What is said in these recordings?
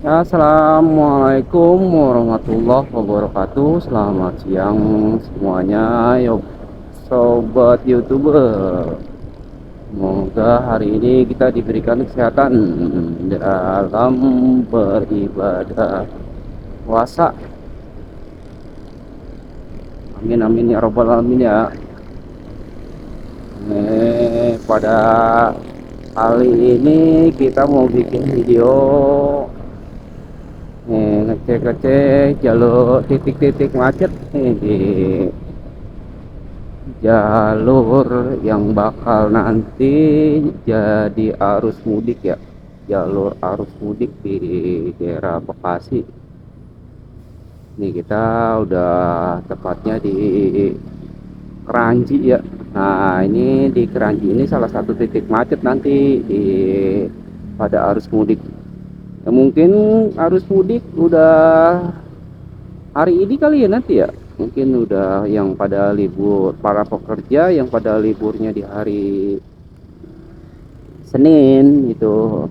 Assalamualaikum warahmatullahi wabarakatuh. Selamat siang semuanya. Yuk, sobat YouTuber. Semoga hari ini kita diberikan kesehatan dalam beribadah puasa. Amin amin ya robbal alamin ya. Pada kali ini kita mau bikin video ngecek-ngecek jalur titik-titik macet nih di jalur yang bakal nanti jadi arus mudik ya, jalur arus mudik di daerah Bekasi. Ini kita udah tepatnya di Keranji ya. Nah ini di Keranji ini salah satu titik macet nanti di pada arus mudik ya. Mungkin arus mudik udah hari ini kali ya nanti ya, mungkin udah yang pada libur, para pekerja yang pada liburnya di hari Senin itu,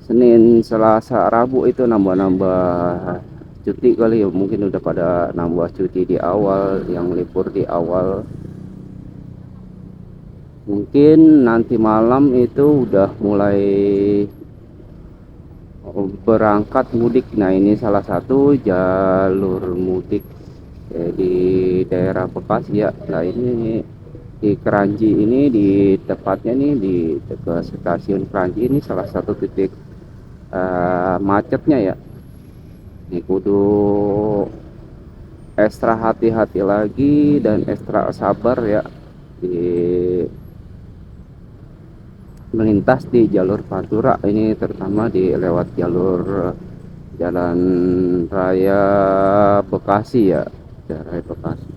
Senin Selasa Rabu itu nambah-nambah cuti kali ya, mungkin udah pada nambah cuti di awal, yang libur di awal. Mungkin nanti malam itu udah mulai berangkat mudik. Nah ini salah satu jalur mudik di daerah Bekasi ya. Nah ini di Keranji ini, di tepatnya nih di dekat stasiun Keranji ini salah satu titik macetnya ya. Ini kudu ekstra hati-hati lagi dan ekstra sabar ya di melintas di jalur Pantura ini, terutama di lewat jalur Jalan Raya Bekasi ya, Jalan Raya Bekasi.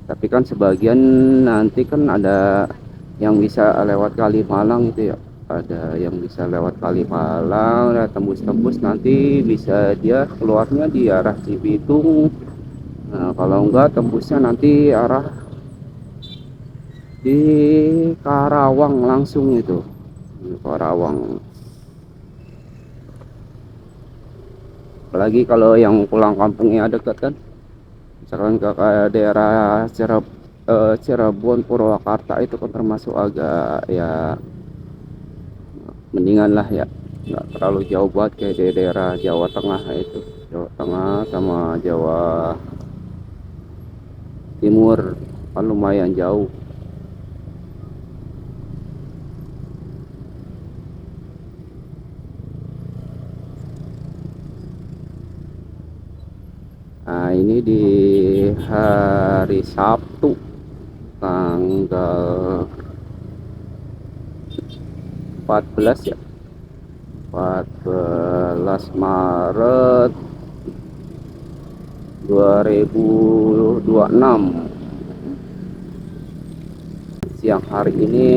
Tapi kan sebagian nanti kan ada yang bisa lewat Kalimalang itu ya, ada yang bisa lewat Kalimalang ya, tembus-tembus nanti bisa dia keluarnya di arah Cibitung. Nah kalau enggak tembusnya nanti arah di Karawang langsung itu, di Karawang. Apalagi kalau yang pulang kampungnya dekat kan, misalkan ke daerah Cirebon, Purwakarta itu kan termasuk agak ya mendingan lah ya, nggak terlalu jauh banget kayak di daerah Jawa Tengah itu, Jawa Tengah sama Jawa Timur kan lumayan jauh. Nah ini di hari Sabtu tanggal 14 ya, 14 Maret 2026. Siang hari ini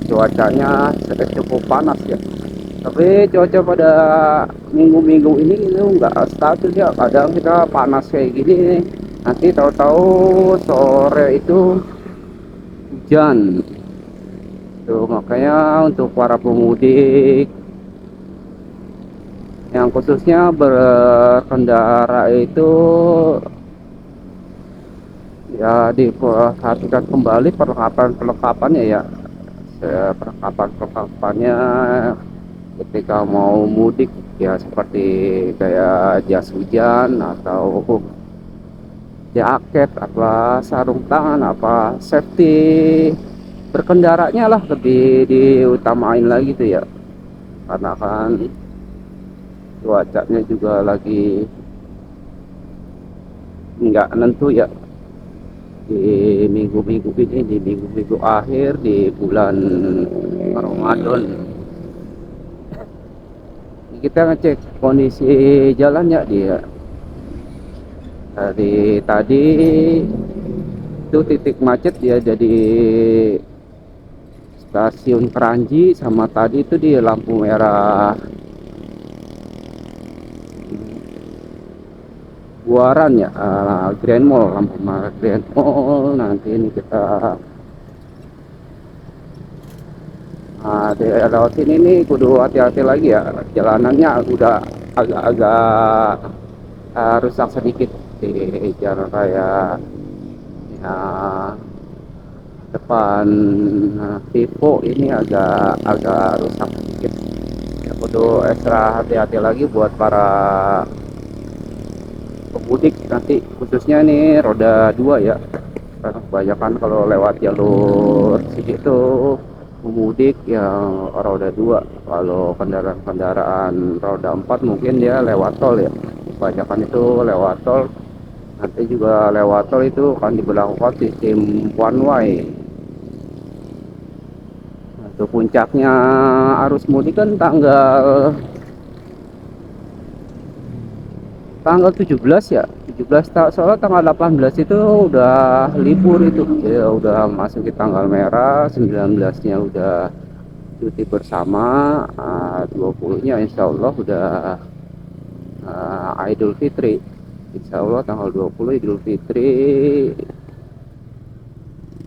cuacanya cukup panas ya, tapi cuaca pada minggu-minggu ini itu enggak stabil ya, kadang kita panas kayak gini nanti tahu-tahu sore itu hujan tuh. Makanya untuk para pemudik yang khususnya berkendara itu ya diperhatikan kembali perlengkapannya ya. Perlengkapannya ketika mau mudik ya, seperti kayak jas hujan atau jaket, apa sarung tangan, apa safety berkendaranya lah lebih diutamain lagi tuh ya, karena kan cuacanya juga lagi nggak nentu ya di minggu-minggu ini, di minggu-minggu akhir di bulan Ramadan. Kita ngecek kondisi jalannya dia dari tadi itu titik macet ya, jadi stasiun Keranji sama tadi itu di lampu merah Buaran ya, Grand Mall, lampu merah Grand Mall. Nanti ini kita di lewat sini nih kudu hati-hati lagi ya, jalanannya udah agak-agak rusak sedikit di jalan raya ya, depan Vivo ini agak agak rusak sedikit ya, perlu ekstra hati-hati lagi buat para pemudik nanti, khususnya nih roda 2 ya, karena kebanyakan kalau lewat jalur sini tuh pemudik yang roda 2. Kalau kendaraan-kendaraan roda 4 mungkin dia lewat tol ya, kebanyakan itu lewat tol. Nanti juga lewat tol itu akan diberlakukan sistem one way. Untuk puncaknya arus mudik kan tanggal 17 ya, 17 soalnya tanggal 18 itu udah libur itu ya, udah masuk ke tanggal merah. 19-nya udah cuti bersama, 20-nya insya Allah udah Idul Fitri. Insya Allah tanggal 20 Idul Fitri.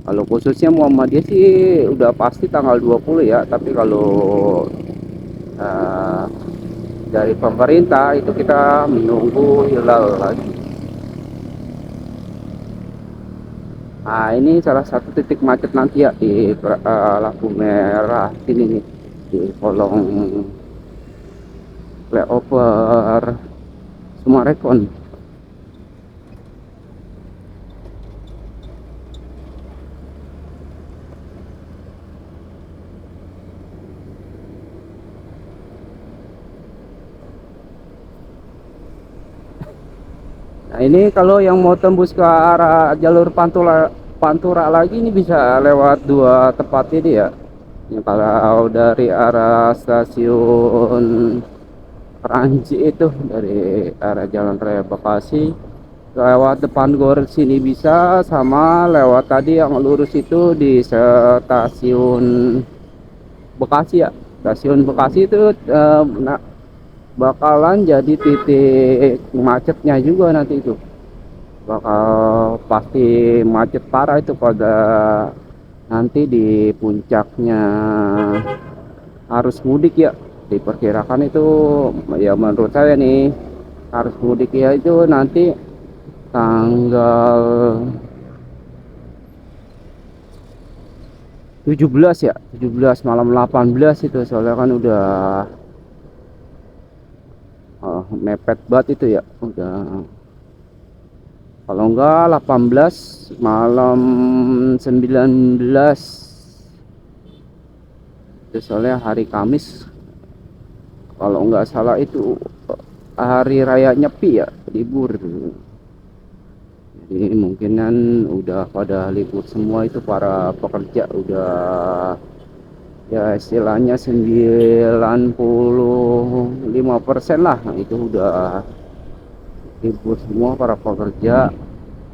Kalau khususnya Muhammadiyah sih udah pasti tanggal 20 ya, tapi kalau uh, dari pemerintah itu kita menunggu hilal lagi. Nah, ini salah satu titik macet nanti ya di lampu merah sini nih, di kolong flyover Sumarekon. Nah, ini kalau yang mau tembus ke arah jalur Pantura lagi ini bisa lewat dua tempat ini ya. Yang kalau dari arah stasiun Keranji itu, dari arah Jalan Raya Bekasi lewat depan Gor sini bisa, sama lewat tadi yang lurus itu di stasiun Bekasi ya. Stasiun Bekasi itu bakalan jadi titik macetnya juga nanti itu. Bakal pasti macet parah itu pada nanti di puncaknya arus mudik ya. Diperkirakan itu ya, menurut saya nih, arus mudik ya itu nanti tanggal 17 ya, 17 malam 18 itu, soalnya kan udah mepet banget itu ya, udah. Kalau enggak 18 malam 19 itu, soalnya hari Kamis kalau enggak salah itu hari raya Nyepi ya, libur. Jadi mungkinan udah pada libur semua itu, para pekerja udah ya istilahnya 95% lah, nah, itu udah libur semua para pekerja.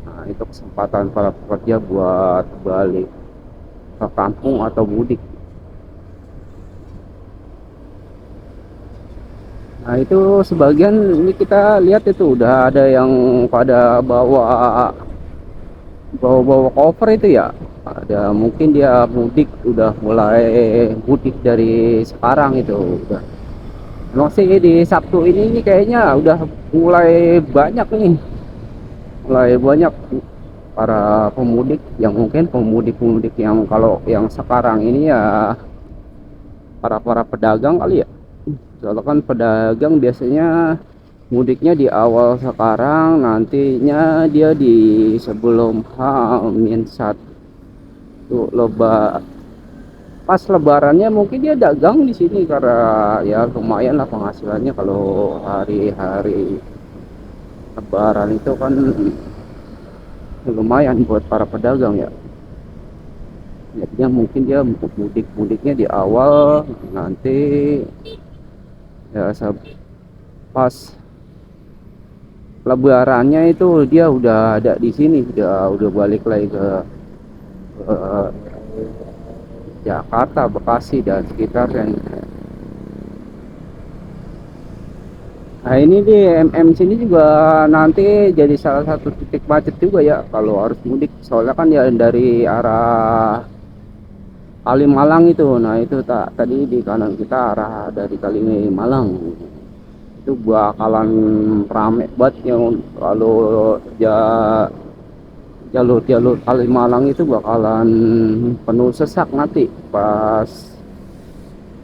Nah, itu kesempatan para pekerja buat balik ke kampung atau mudik. Nah, itu sebagian ini kita lihat itu udah ada yang pada bawa cover itu ya. Ada mungkin dia mudik, udah mulai mudik dari sekarang itu udah. Emang sih di Sabtu ini kayaknya udah mulai banyak nih, mulai banyak para pemudik yang mungkin pemudik-pemudik yang kalau yang sekarang ini ya para pedagang kali ya. Soalnya kan pedagang biasanya mudiknya di awal sekarang, nantinya dia di sebelum H-1 pas lebarannya mungkin dia dagang di sini, karena ya lumayan lah penghasilannya kalau hari-hari lebaran itu kan lumayan buat para pedagang ya. Jadinya mungkin dia mudiknya di awal, nanti ya pas lebarannya itu dia udah ada di sini, udah balik lagi ke Jakarta, Bekasi dan sekitarnya. Nah, ini di sini juga nanti jadi salah satu titik macet juga ya kalau harus mudik, soalnya kan ya dari arah Kalimalang itu. Nah, itu tadi di kanan kita arah dari Kalimalang. itu bakalan rame banget yang kalau jalur-jalur Kalimalang itu bakalan penuh sesak nanti pas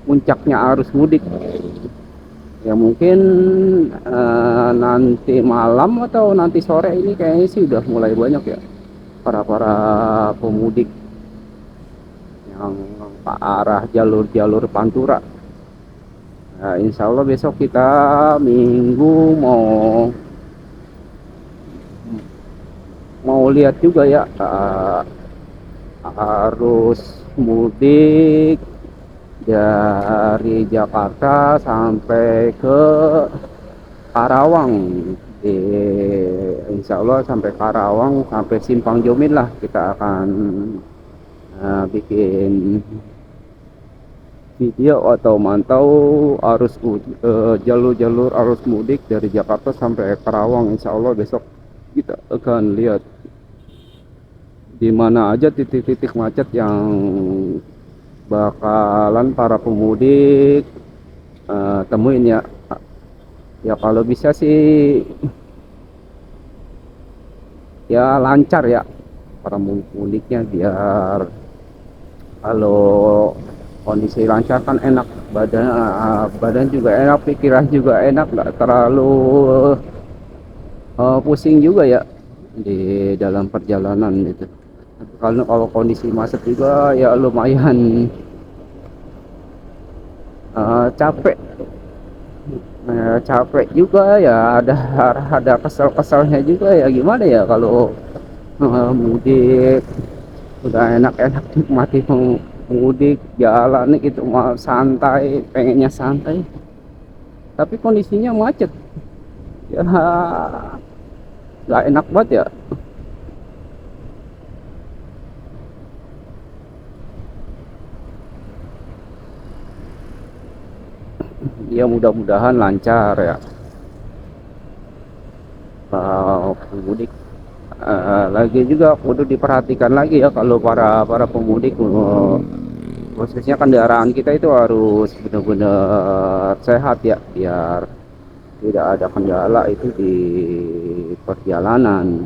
puncaknya arus mudik. Ya mungkin nanti malam atau nanti sore ini kayaknya sih udah mulai banyak ya para pemudik yang ke arah jalur-jalur Pantura. Nah, insya Allah besok kita Minggu mau mau lihat juga ya arus mudik dari Jakarta sampai ke Karawang. di Insya Allah sampai Karawang, sampai Simpang Jomin lah kita akan bikin video atau mantau jalur-jalur arus mudik dari Jakarta sampai Karawang. Insya Allah besok kita akan lihat di mana aja titik-titik macet yang bakalan para pemudik temuin ya. Ya kalau bisa sih ya lancar ya para mudiknya, biar kalau kondisi lancar kan enak, badan juga enak, pikiran juga enak, nggak terlalu pusing juga ya di dalam perjalanan itu. Kalau kondisi macet juga ya lumayan capek. Capek juga ya, ada kesel-keselnya juga ya, gimana ya kalau mudik udah enak-enak nikmati mudik jalan gitu mau santai, pengennya santai tapi kondisinya macet ya, nggak enak banget ya. Ya mudah-mudahan lancar ya pemudik. Lagi juga kudu diperhatikan lagi ya kalau para pemudik, khususnya kendaraan kita itu harus benar-benar sehat ya, biar tidak ada kendala itu di perjalanan.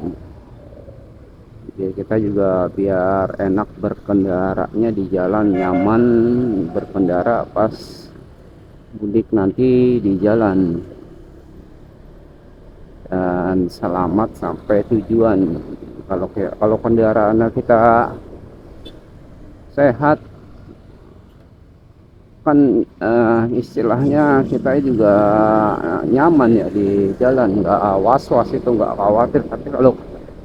Jadi kita juga biar enak berkendaranya di jalan, nyaman berkendara pas mudik nanti di jalan, dan selamat sampai tujuan. Kalau kendaraan kita sehat kan istilahnya kita juga nyaman ya di jalan, nggak was-was itu, nggak khawatir. Tapi kalau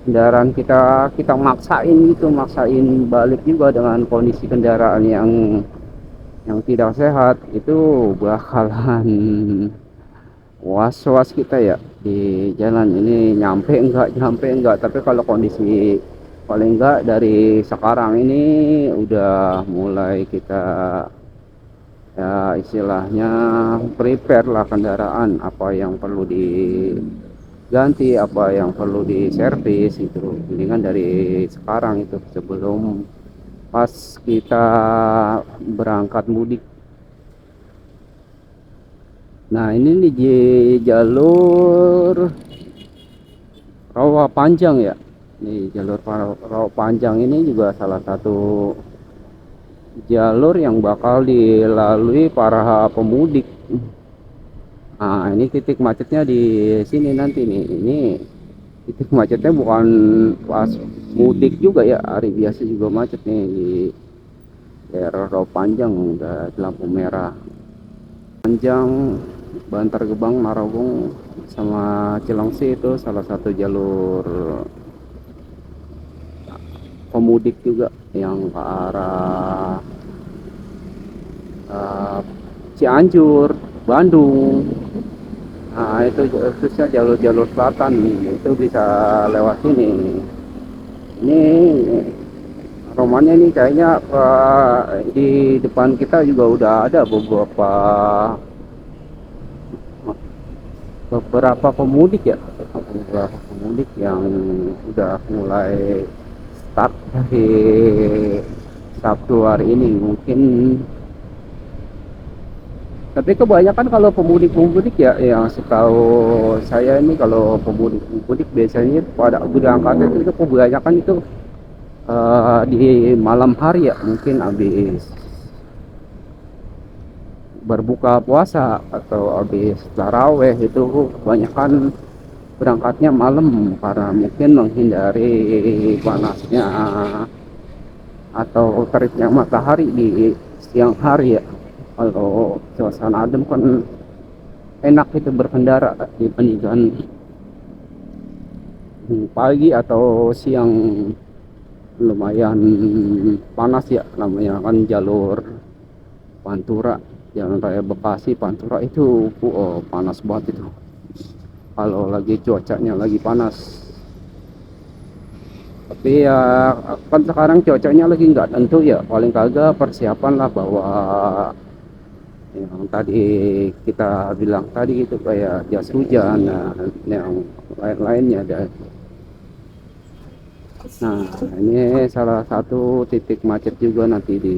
kendaraan kita maksain gitu, maksain balik juga dengan kondisi kendaraan yang tidak sehat, itu bakalan was-was kita ya di jalan ini, nyampe enggak. Tapi kalau kondisi paling enggak dari sekarang ini udah mulai kita ya istilahnya prepare lah kendaraan, apa yang perlu diganti, apa yang perlu diservis itu mendingan dari sekarang itu, sebelum pas kita berangkat mudik. Nah ini nih di jalur Rawa Panjang ya, nih jalur Rawa Panjang ini juga salah satu jalur yang bakal dilalui para pemudik. Nah ini titik macetnya di sini nanti nih, ini titik macetnya bukan pas mudik juga ya, hari biasa juga macet nih di daerah Rawa Panjang, udah lampu merah. Panjang, Bantar Gebang, Narogong sama Cilengsi itu salah satu jalur pemudik juga yang ke arah Cianjur, Bandung. Nah itu khususnya jalur-jalur selatan itu bisa lewat sini. Ini romannya nih kayaknya di depan kita juga udah ada beberapa pemudik ya, beberapa pemudik yang udah mulai start dari Sabtu hari ini. Mungkin Tapi kebanyakan kalau pemudik-pemudik ya, yang setahu saya ini kalau pemudik-pemudik biasanya pada berangkat itu kebanyakan itu di malam hari ya, mungkin habis berbuka puasa atau habis taraweh itu kebanyakan berangkatnya malam karena mungkin menghindari panasnya atau teriknya matahari di siang hari ya. Kalau suasana adem kan enak itu berkendara dibandingkan pagi atau siang, lumayan panas ya, namanya kan jalur Pantura, jalan raya Bekasi Pantura itu panas banget itu kalau lagi cuacanya lagi panas. Tapi ya kan sekarang cuacanya lagi nggak tentu ya, paling kagak persiapan lah bahwa yang tadi kita bilang tadi itu kayak jas hujan, nah, yang lain-lainnya ada. Nah, ini salah satu titik macet juga nanti di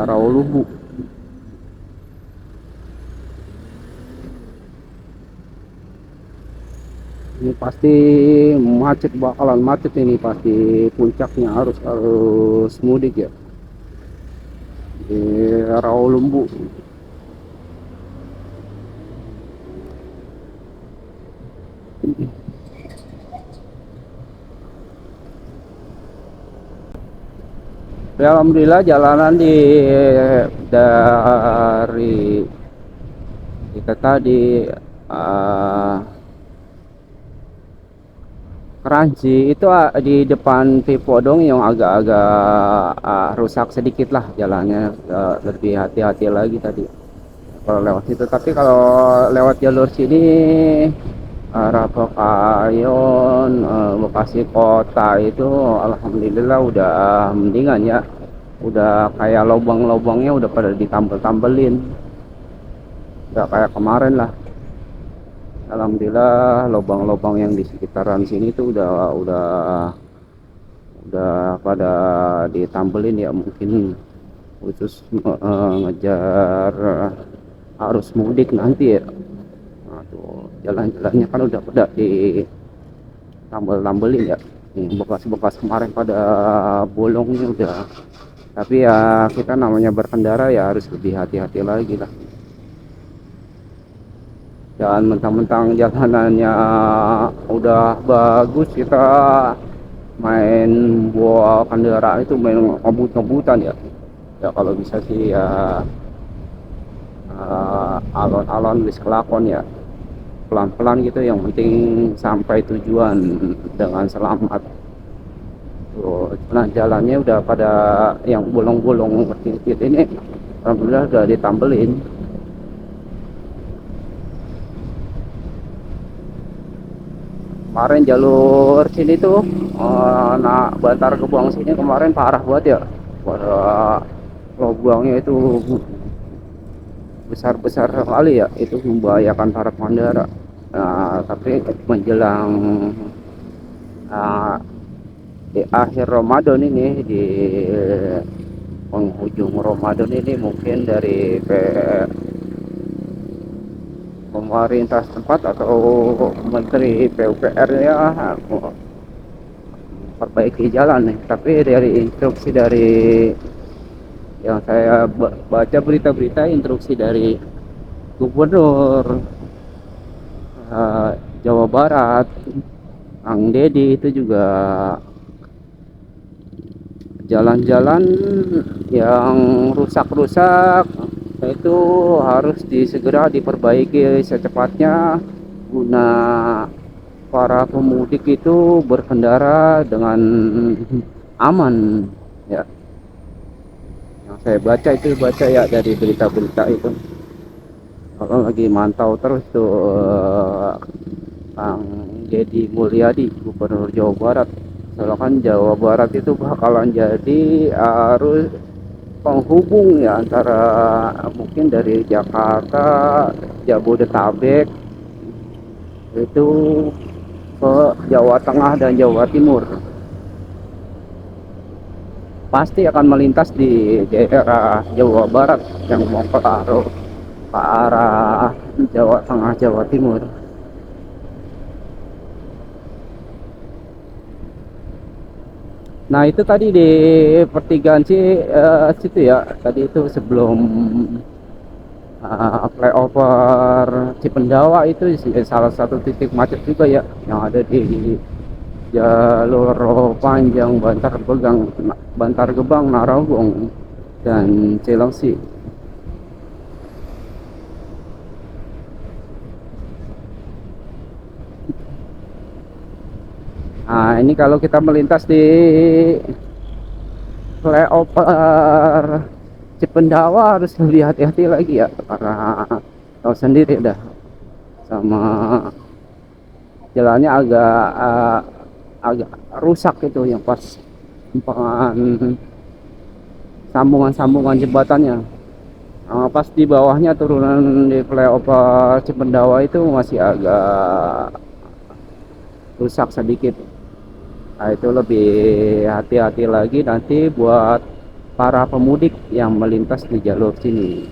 Rawulubu. Ini pasti macet, bakalan macet ini pasti, puncaknya harus mudik ya di Rawulumbu. Ya, alhamdulillah jalanan dari kita tadi Keranji itu di depan Pipodong yang agak-agak rusak sedikit lah jalannya, lebih hati-hati lagi tadi kalau lewat situ. Tapi kalau lewat jalur sini arah Pekayon, Bekasi Kota itu alhamdulillah udah mendingan ya, udah kayak lubang-lubangnya udah pada ditambel-tambelin, udah kayak kemarin lah. Alhamdulillah lubang-lubang yang di sekitaran sini tuh udah pada ditambelin ya, mungkin khusus ngejar arus mudik nanti ya. Nah, tuh jalan-jalannya kan udah pada ditambel-tambelin ya, bekas-bekas kemarin pada bolongnya udah. Tapi ya kita namanya berkendara ya harus lebih hati-hati lagi lah, jangan mentang-mentang jalanannya udah bagus kita main bawa kendaraan itu main ngebut-ngebutan ya. Ya kalau bisa sih ya alon-alon wis kelakon ya, pelan-pelan gitu, yang penting sampai tujuan dengan selamat. Nah jalannya udah pada yang bolong-bolong seperti ini alhamdulillah udah ditambelin. Kemarin jalur sini tuh nah Bantar Gebang sini kemarin parah banget ya, pada lubangnya itu besar-besar sekali ya, itu membahayakan para pengendara. Nah, tapi menjelang uh, di akhir Ramadan ini, di penghujung Ramadan ini, mungkin dari pemerintah setempat atau menteri PUPR ya perbaiki jalan nih. Tapi dari instruksi dari yang saya baca berita-berita, instruksi dari Gubernur Jawa Barat Kang Dedi itu juga jalan-jalan yang rusak-rusak itu harus segera diperbaiki secepatnya guna para pemudik itu berkendara dengan aman ya. Yang saya baca ya dari berita-berita itu, kalau lagi mantau terus tuh Kang Deddy Mulyadi, Gubernur Jawa Barat. Soalnya kan Jawa Barat itu bakalan jadi arus penghubung ya, antara mungkin dari Jakarta, Jabodetabek itu ke Jawa Tengah dan Jawa Timur. pasti akan melintas di daerah Jawa Barat yang mau ke arah Jawa Tengah, Jawa Timur. Nah itu tadi di pertigaan sih, situ ya, tadi itu sebelum flyover Cipendawa itu salah satu titik macet juga ya, yang ada di jalur panjang Bantar Gebang, Narogong, dan Cilengsi. Nah ini kalau kita melintas di flyover Cipendawa harus lebih hati-hati lagi ya, karena tahu sendiri dah, sama jalannya agak rusak itu yang pas sambungan jembatannya. Pas di bawahnya turunan di flyover Cipendawa itu masih agak rusak sedikit. Nah, itu lebih hati-hati lagi nanti buat para pemudik yang melintas di jalur sini.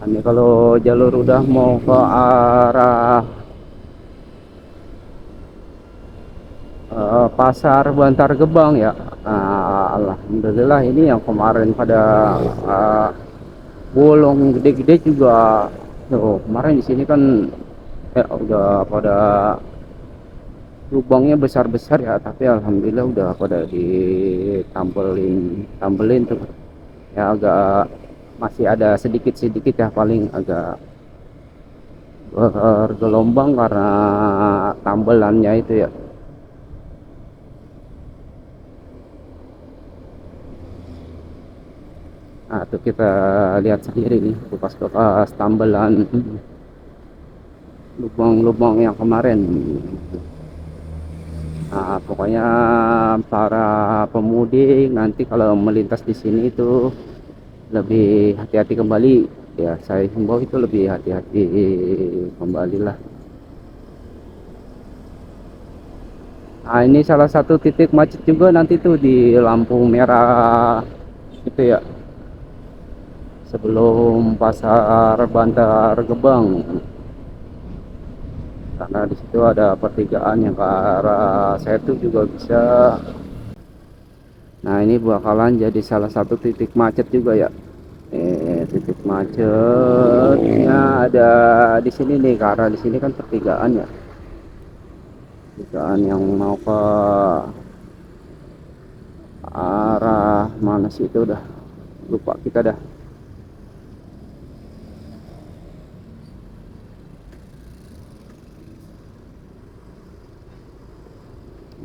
Ini kalau jalur udah mau ke arah pasar Bantar Gebang ya. Nah, alhamdulillah ini yang kemarin pada uh, bolong gede-gede juga. Tuh, kemarin di sini kan udah pada lubangnya besar-besar ya, tapi alhamdulillah udah pada tambelin tuh. Ya agak masih ada sedikit-sedikit ya, paling agak bergelombang karena tambelannya itu ya. Nah, tuh kita lihat sendiri nih bekas-bekas tambelan lubang-lubang yang kemarin. Nah, pokoknya para pemudik nanti kalau melintas di sini itu lebih hati-hati kembali ya, saya himbau itu lebih hati-hati kembali lah. Nah, ini salah satu titik macet juga nanti tuh di lampu merah itu ya, sebelum pasar Bantar Gebang, karena di situ ada pertigaan yang ke arah Setu juga bisa. Nah ini bakalan jadi salah satu titik macet juga ya. Titik macetnya ada di sini nih, karena di sini kan pertigaan ya, pertigaan yang mau ke arah mana sih itu, udah lupa kita dah.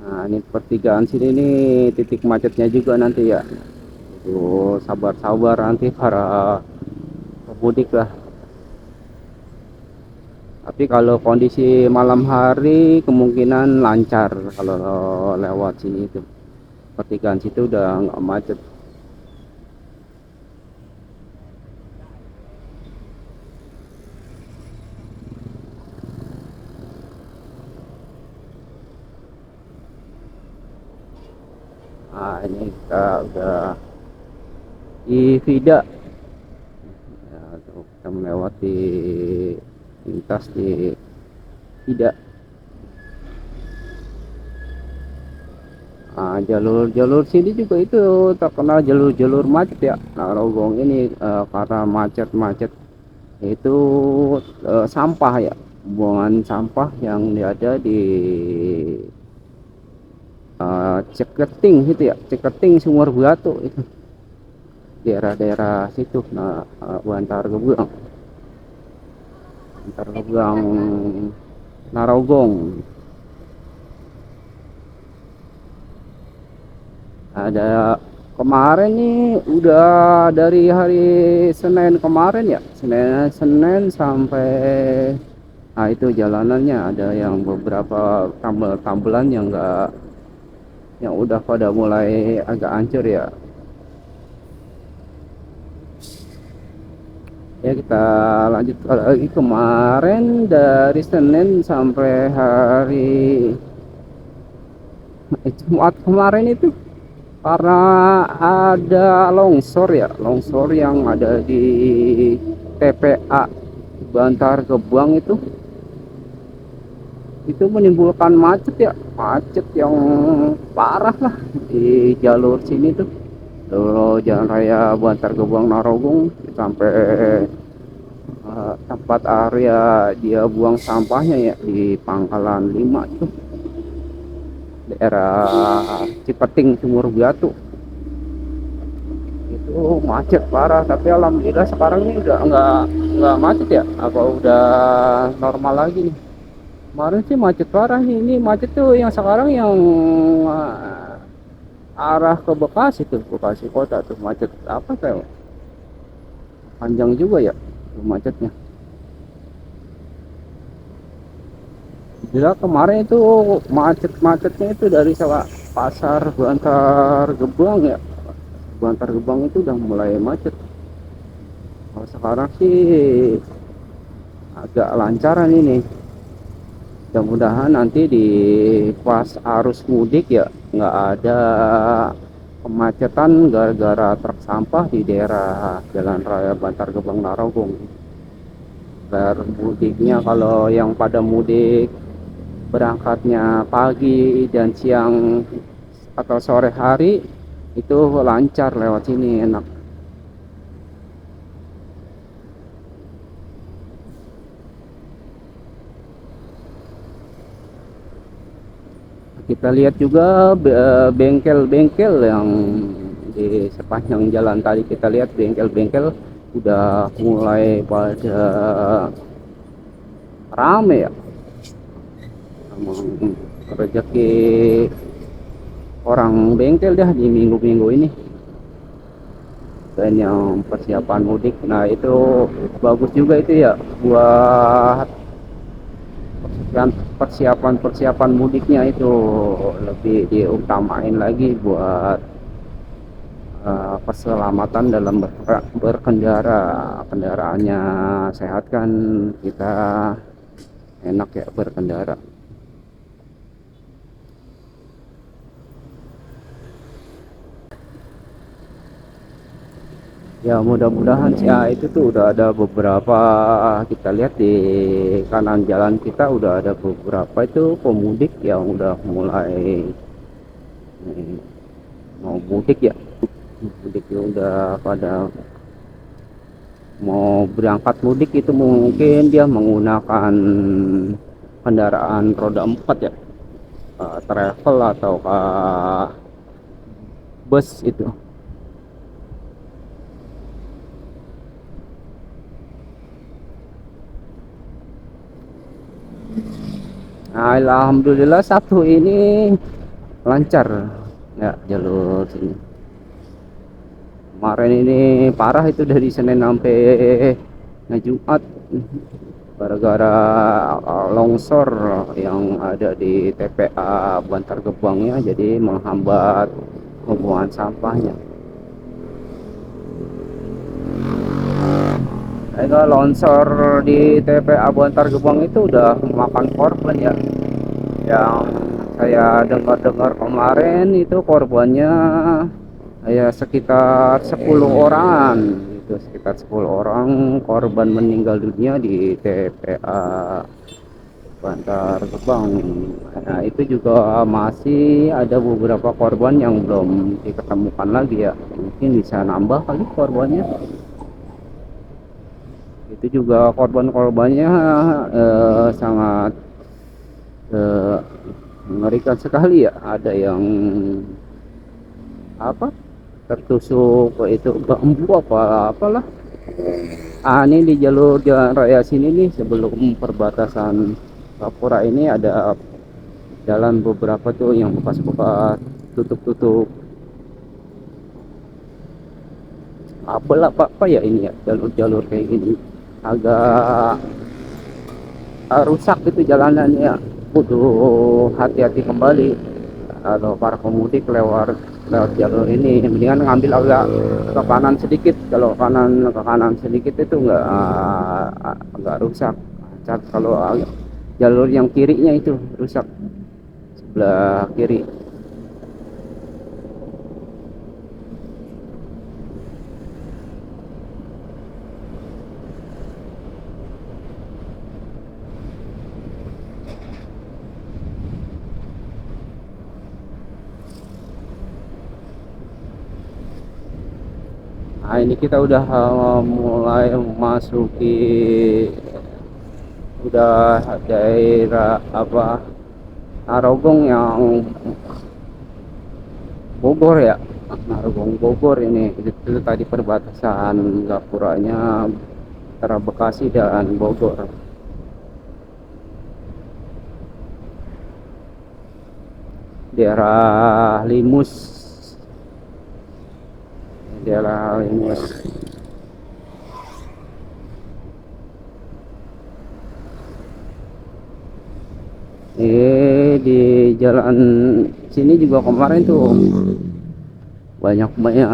Nah ini pertigaan sini nih titik macetnya juga nanti ya. Tuh sabar-sabar nanti para pemudik lah. Tapi kalau kondisi malam hari kemungkinan lancar kalau lewat sini itu. Pertigaan situ udah nggak macet. Nah ini kita udah di Vida ya, kita melewati lintas di Vida. Nah, jalur-jalur sini juga itu terkenal jalur-jalur macet ya. Nah, Rogong ini karena macet-macet itu sampah ya, buangan sampah yang ada di Ceketing itu ya, Ceketing Sumur Batu itu, daerah-daerah situ. Nah, Bantar Gebang Narogong ada kemarin nih, udah dari hari Senin kemarin ya, Senin sampai, nah itu jalanannya ada yang beberapa tambel-tambelan yang enggak, yang udah pada mulai agak hancur ya. Ya kita lanjut lagi. Kemarin dari Senin sampai hari Jumat kemarin itu karena ada longsor ya, longsor yang ada di TPA Bantar Gebang itu menimbulkan macet ya, macet yang parah lah di jalur sini tuh. Lalu jalan raya Bantar Gebang Narogong sampai tempat area dia buang sampahnya ya di Pangkalan 5 itu, daerah Cipeting Sumur Batu. Itu macet parah, tapi alhamdulillah sekarang ini udah nggak macet ya, apa udah normal lagi nih. Kemarin sih macet parah nih. Ini macet tuh yang sekarang yang arah ke Bekasi tuh, Bekasi kota tuh macet apa kayak panjang juga ya tuh macetnya. Gila kemarin itu macet-macetnya itu dari pasar Bantar Gebang ya. Bantar Gebang itu udah mulai macet. Kalau sekarang sih agak lancaran ini. Mudah-mudahan nanti di pas arus mudik ya nggak ada kemacetan gara-gara truk sampah di daerah Jalan Raya Bantar Gebang Narogong. Biar mudiknya, kalau yang pada mudik berangkatnya pagi dan siang atau sore hari itu lancar lewat sini, enak. Kita lihat juga bengkel-bengkel yang di sepanjang jalan tadi, kita lihat bengkel-bengkel udah mulai pada rame ya. Emang rezeki orang bengkel dah di minggu-minggu ini. Dan yang persiapan mudik, nah itu bagus juga itu ya, buat persiapan mudiknya itu lebih diutamain lagi buat keselamatan dalam berkendara. Kendaraannya sehat kan, kita enak ya berkendara. Ya mudah-mudahan sih ya, itu tuh udah ada beberapa, kita lihat di kanan jalan kita udah ada beberapa itu pemudik yang udah mulai mau mudik ya. Mudik ya udah pada mau berangkat mudik, itu mungkin dia menggunakan kendaraan roda 4 ya, travel atau bus itu. Nah, alhamdulillah Sabtu ini lancar ya jalur sini. Kemarin ini parah itu dari Senin sampai Jumat gara-gara longsor yang ada di TPA Bantar Gebangnya, jadi menghambat pembuangan sampahnya. Kalau longsor di TPA Bantar Gebang itu udah memakan korban ya. Yang saya dengar-dengar kemarin itu korbannya ya sekitar 10 orangan. Itu sekitar 10 orang korban meninggal dunia di TPA Bantar Gebang. Nah itu juga masih ada beberapa korban yang belum diketemukan lagi ya, mungkin bisa nambah kali korbannya. Itu juga korban-korbannya sangat eh, mengerikan sekali ya. Ada yang apa, tertusuk itu bambu apa apalah. Ini di jalur jalan raya sini nih, sebelum perbatasan Kapura ini ada jalan beberapa tuh yang bekas-bekas tutup-tutup apalah apa ya ini ya, jalur-jalur kayak gini agak rusak itu jalanannya, butuh hati-hati kembali. kalau para pemudik lewat lewat jalur ini mendingan ngambil agak ke kanan sedikit. Kalau ke kanan sedikit itu nggak rusak. Kalau jalur yang kirinya itu rusak, sebelah kiri. Nah, ini kita udah mulai memasuki udah daerah apa Narogong yang Bogor ya. Narogong Bogor ini itu tadi perbatasan Gapuranya antara Bekasi dan Bogor. Daerah Limus, daerah Limus. Di jalan sini juga kemarin tuh banyak banyak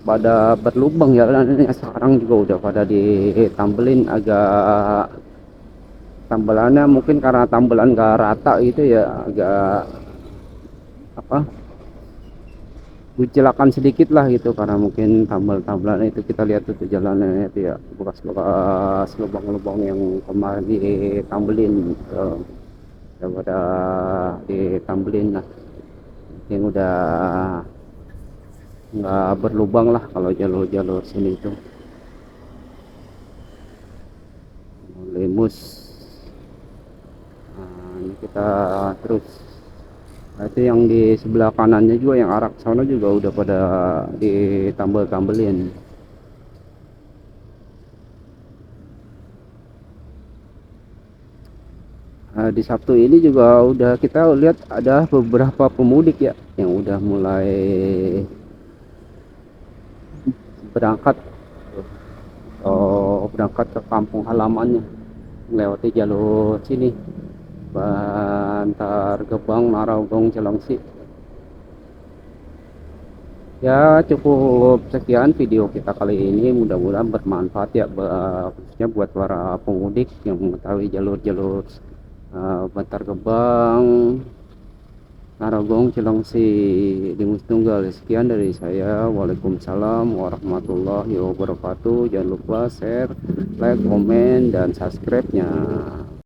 pada berlubang jalannya. Sekarang juga udah pada ditambelin, agak tambelannya mungkin karena tambelan gak rata gitu ya, agak apa kecelakaan sedikit lah gitu, karena mungkin tambal-tambalan itu. Kita lihat tuh jalannya itu ya, bekas-bekas lubang-lubang yang kemarin ditambelin, pada ditambelin lah, yang udah nggak berlubang lah kalau jalur-jalur sini itu. Lemus. Nah, ini kita terus. Nah, itu yang di sebelah kanannya juga, yang arah sana juga udah pada ditambel-tambelin. Nah, di Sabtu ini juga udah kita lihat ada beberapa pemudik ya yang udah mulai berangkat, berangkat ke kampung halamannya melewati jalur sini, Bantar Gebang, Narogong, Cilengsi. Ya, cukup sekian video kita kali ini, mudah-mudahan bermanfaat ya, khususnya buat para pemudik yang mengetahui jalur-jalur Bantar Gebang, Narogong, Cilengsi, Limus Tunggal. Sekian dari saya. Waalaikumsalam warahmatullahi wabarakatuh. Jangan lupa share, like, komen, dan subscribe-nya.